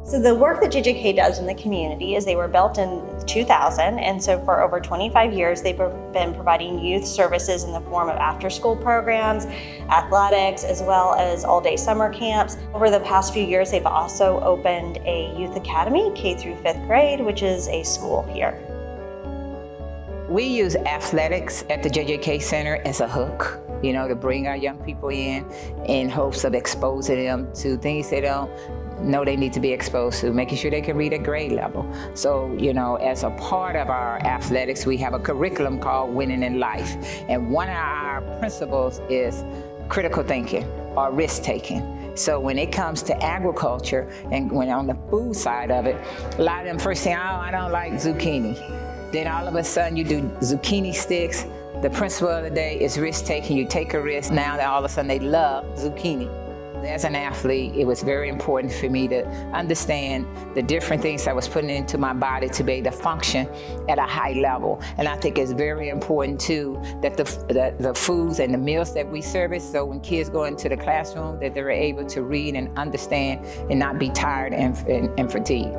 So the work that JJK does in the community is they were built in 2000, and so for over 25 years they've been providing youth services in the form of after-school programs, athletics, as well as all-day summer camps. Over the past few years they've also opened a youth academy, K through 5th grade, which is a school here. We use athletics at the JJK Center as a hook, to bring our young people in hopes of exposing them to things they don't know they need to be exposed to, making sure they can read at grade level. So, as a part of our athletics, we have a curriculum called Winning in Life. And one of our principles is critical thinking or risk taking. So when it comes to agriculture and when on the food side of it, a lot of them first say, oh, I don't like zucchini. Then all of a sudden you do zucchini sticks. The principle of the day is risk taking. You take a risk. Now that all of a sudden they love zucchini. As an athlete, it was very important for me to understand the different things I was putting into my body to be able to function at a high level. And I think it's very important too that the foods and the meals that we service, so when kids go into the classroom, that they're able to read and understand and not be tired and fatigued.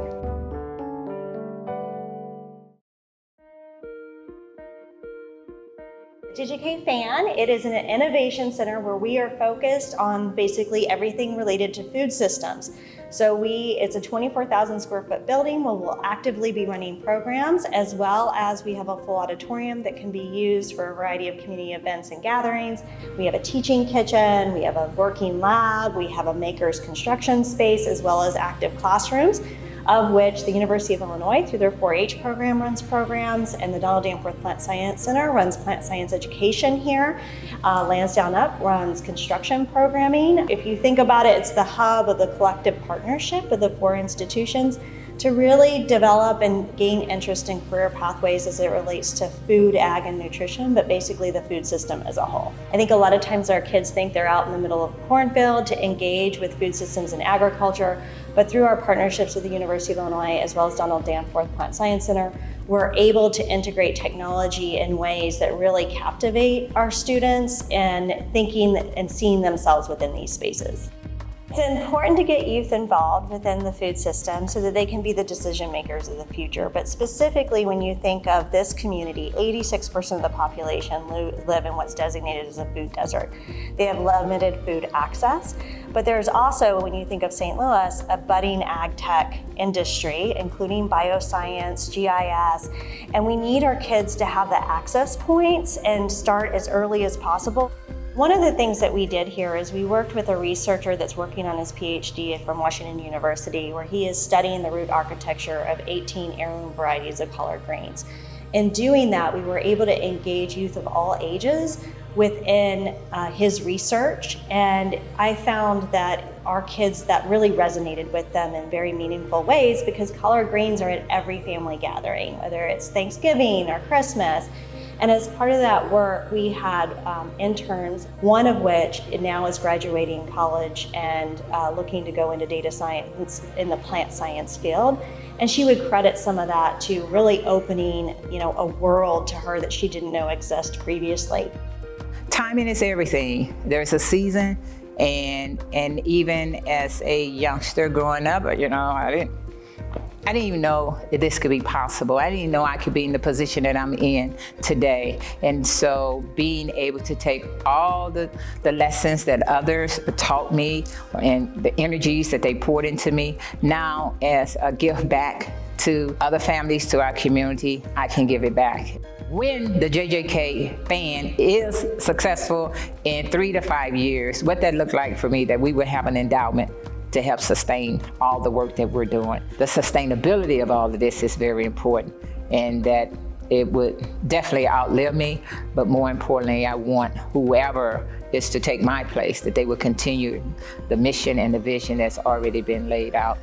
JJK Fan, it is an innovation center where we are focused on basically everything related to food systems. So it's a 24,000 square foot building where we'll actively be running programs, as well as we have a full auditorium that can be used for a variety of community events and gatherings. We have a teaching kitchen, we have a working lab, we have a maker's construction space, as well as active classrooms, of which the University of Illinois, through their 4-H program, runs programs, and the Donald Danforth Plant Science Center runs plant science education here. Lansdowne Up runs construction programming. If you think about it, it's the hub of the collective partnership of the 4 institutions to really develop and gain interest in career pathways as it relates to food, ag, and nutrition, but basically the food system as a whole. I think a lot of times our kids think they're out in the middle of a cornfield to engage with food systems and agriculture, but through our partnerships with the University of Illinois as well as Donald Danforth Plant Science Center, we're able to integrate technology in ways that really captivate our students and thinking and seeing themselves within these spaces. It's important to get youth involved within the food system so that they can be the decision makers of the future. But specifically, when you think of this community, 86% of the population live in what's designated as a food desert. They have limited food access. But there's also, when you think of St. Louis, a budding ag tech industry, including bioscience, GIS, and we need our kids to have the access points and start as early as possible. One of the things that we did here is we worked with a researcher that's working on his PhD from Washington University, where he is studying the root architecture of 18 heirloom varieties of collard greens. In doing that, we were able to engage youth of all ages within his research, and I found that our kids, that really resonated with them in very meaningful ways, because collard greens are at every family gathering, whether it's Thanksgiving or Christmas. And as part of that work, we had interns, one of which now is graduating college and looking to go into data science in the plant science field. And she would credit some of that to really opening, a world to her that she didn't know existed previously. Timing is everything. There's a season, and even as a youngster growing up, I didn't even know that this could be possible. I didn't even know I could be in the position that I'm in today. And so being able to take all the lessons that others taught me and the energies that they poured into me, now as a gift back to other families, to our community, I can give it back. When the JJK Fan is successful in 3 to 5 years, what that looked like for me, that we would have an endowment to help sustain all the work that we're doing. The sustainability of all of this is very important, and that it would definitely outlive me, but more importantly, I want whoever is to take my place, that they will continue the mission and the vision that's already been laid out.